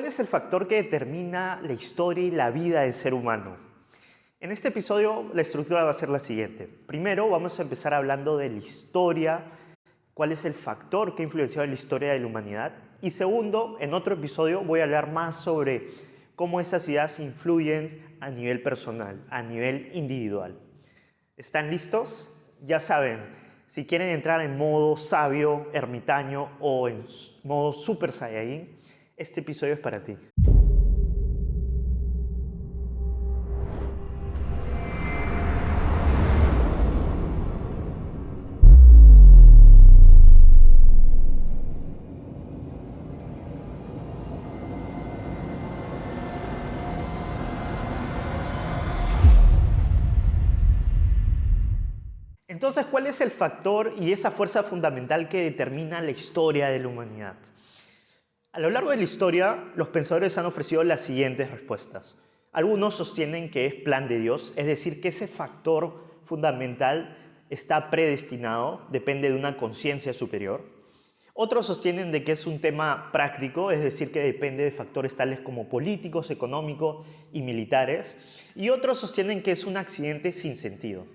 ¿Cuál es el factor que determina la historia y la vida del ser humano? En este episodio la estructura va a ser la siguiente. Primero vamos a empezar hablando de la historia, cuál es el factor que ha influenciado en la historia de la humanidad. Y segundo, en otro episodio voy a hablar más sobre cómo esas ideas influyen a nivel personal, a nivel individual. ¿Están listos? Ya saben, si quieren entrar en modo sabio, ermitaño o en modo super saiyajin, este episodio es para ti. Entonces, ¿cuál es el factor y esa fuerza fundamental que determina la historia de la humanidad? A lo largo de la historia, los pensadores han ofrecido las siguientes respuestas. Algunos sostienen que es plan de Dios, es decir, que ese factor fundamental está predestinado, depende de una conciencia superior. Otros sostienen de que es un tema práctico, es decir, que depende de factores tales como políticos, económicos y militares. Y otros sostienen que es un accidente sin sentido.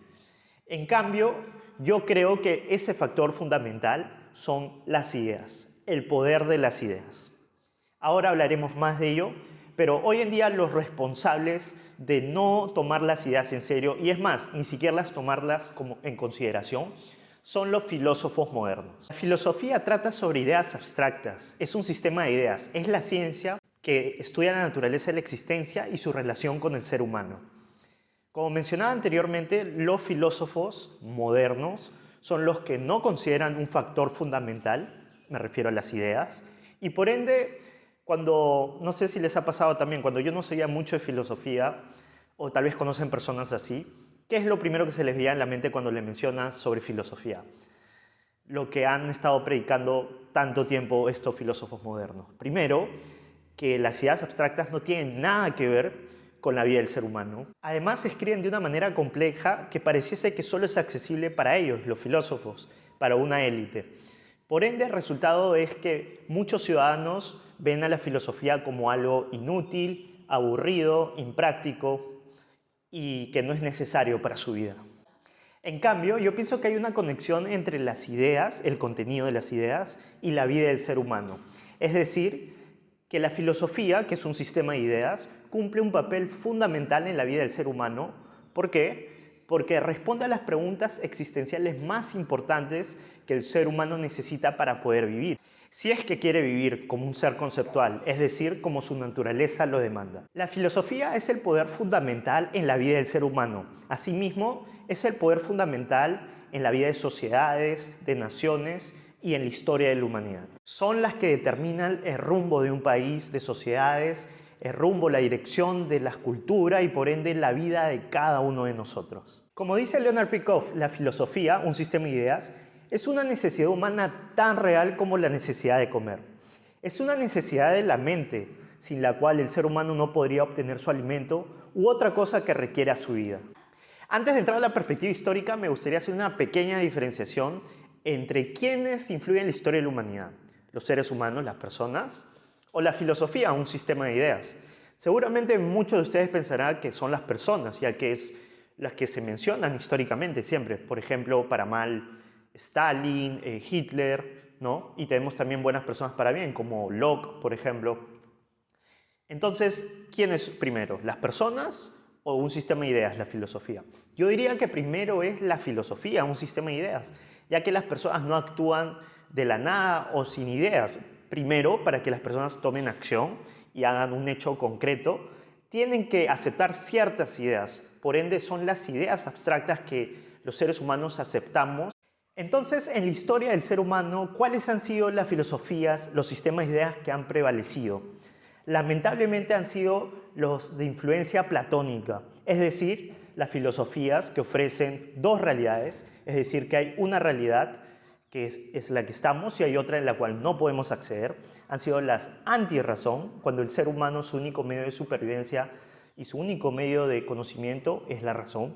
En cambio, yo creo que ese factor fundamental son las ideas, el poder de las ideas. Ahora hablaremos más de ello, pero hoy en día los responsables de no tomar las ideas en serio, y es más, ni siquiera tomarlas en consideración, son los filósofos modernos. La filosofía trata sobre ideas abstractas, es un sistema de ideas, es la ciencia que estudia la naturaleza de la existencia y su relación con el ser humano. Como mencionaba anteriormente, los filósofos modernos son los que no consideran un factor fundamental, me refiero a las ideas, y por ende, no sé si les ha pasado también, cuando yo no sabía mucho de filosofía, o tal vez conocen personas así, ¿qué es lo primero que se les veía en la mente cuando le mencionas sobre filosofía? Lo que han estado predicando tanto tiempo estos filósofos modernos. Primero, que las ideas abstractas no tienen nada que ver con la vida del ser humano. Además, se escriben de una manera compleja que pareciese que solo es accesible para ellos, los filósofos, para una élite. Por ende, el resultado es que muchos ciudadanos ven a la filosofía como algo inútil, aburrido, impráctico y que no es necesario para su vida. En cambio, yo pienso que hay una conexión entre las ideas, el contenido de las ideas, y la vida del ser humano. Es decir, que la filosofía, que es un sistema de ideas, cumple un papel fundamental en la vida del ser humano. ¿Por qué? Porque responde a las preguntas existenciales más importantes que el ser humano necesita para poder vivir. Si es que quiere vivir como un ser conceptual, es decir, como su naturaleza lo demanda. La filosofía es el poder fundamental en la vida del ser humano. Asimismo, es el poder fundamental en la vida de sociedades, de naciones y en la historia de la humanidad. Son las que determinan el rumbo de un país, de sociedades, el rumbo, la dirección de la cultura y por ende la vida de cada uno de nosotros. Como dice Leonard Peikoff, la filosofía, un sistema de ideas, es una necesidad humana tan real como la necesidad de comer. Es una necesidad de la mente, sin la cual el ser humano no podría obtener su alimento u otra cosa que requiera su vida. Antes de entrar a la perspectiva histórica, me gustaría hacer una pequeña diferenciación entre quiénes influyen en la historia de la humanidad. Los seres humanos, las personas, o la filosofía, un sistema de ideas. Seguramente muchos de ustedes pensarán que son las personas, ya que es las que se mencionan históricamente siempre. Por ejemplo, para mal, Stalin, Hitler, ¿no? Y tenemos también buenas personas para bien, como Locke, por ejemplo. Entonces, ¿quién es primero? ¿Las personas o un sistema de ideas, la filosofía? Yo diría que primero es la filosofía, un sistema de ideas, ya que las personas no actúan de la nada o sin ideas. Primero, para que las personas tomen acción y hagan un hecho concreto, tienen que aceptar ciertas ideas. Por ende, son las ideas abstractas que los seres humanos aceptamos. Entonces, en la historia del ser humano, ¿cuáles han sido las filosofías, los sistemas de ideas que han prevalecido? Lamentablemente han sido los de influencia platónica, es decir, las filosofías que ofrecen dos realidades, es decir, que hay una realidad que es la que estamos y hay otra en la cual no podemos acceder. Han sido las antirrazón, cuando el ser humano su único medio de supervivencia y su único medio de conocimiento es la razón.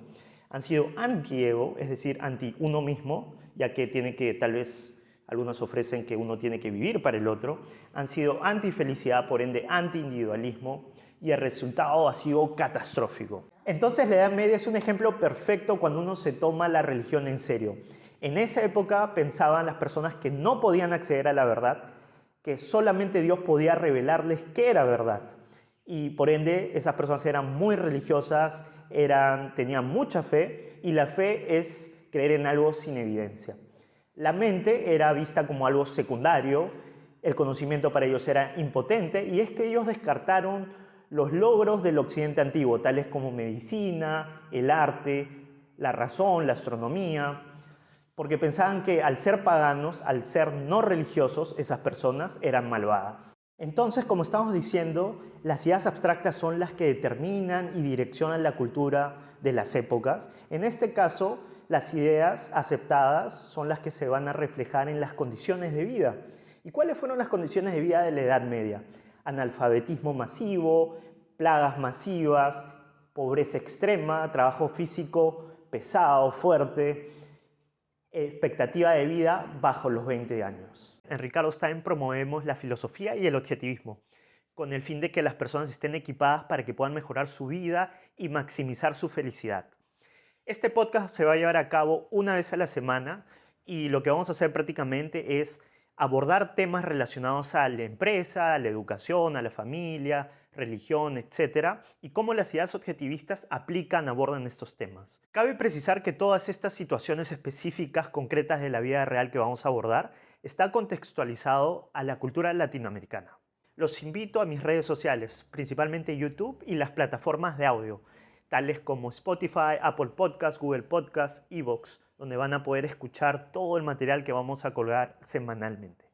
Han sido anti-ego, es decir, anti uno mismo, ya que tiene que tal vez algunos ofrecen que uno tiene que vivir para el otro, han sido antifelicidad, por ende anti-individualismo, y el resultado ha sido catastrófico. Entonces la Edad Media es un ejemplo perfecto cuando uno se toma la religión en serio. En esa época pensaban las personas que no podían acceder a la verdad, que solamente Dios podía revelarles qué era verdad. Y por ende esas personas eran muy religiosas, tenían mucha fe, y la fe es creer en algo sin evidencia. La mente era vista como algo secundario, el conocimiento para ellos era impotente, y es que ellos descartaron los logros del occidente antiguo, tales como medicina, el arte, la razón, la astronomía, porque pensaban que al ser paganos, al ser no religiosos, esas personas eran malvadas. Entonces, como estamos diciendo, las ideas abstractas son las que determinan y direccionan la cultura de las épocas. En este caso, las ideas aceptadas son las que se van a reflejar en las condiciones de vida. ¿Y cuáles fueron las condiciones de vida de la Edad Media? Analfabetismo masivo, plagas masivas, pobreza extrema, trabajo físico pesado, fuerte, expectativa de vida bajo los 20 años. En Ricardo Stein promovemos la filosofía y el objetivismo, con el fin de que las personas estén equipadas para que puedan mejorar su vida y maximizar su felicidad. Este podcast se va a llevar a cabo una vez a la semana y lo que vamos a hacer prácticamente es abordar temas relacionados a la empresa, a la educación, a la familia, religión, etc. y cómo las ideas objetivistas abordan estos temas. Cabe precisar que todas estas situaciones específicas, concretas de la vida real que vamos a abordar, está contextualizado a la cultura latinoamericana. Los invito a mis redes sociales, principalmente YouTube y las plataformas de audio, tales como Spotify, Apple Podcasts, Google Podcasts, iVoox, donde van a poder escuchar todo el material que vamos a colgar semanalmente.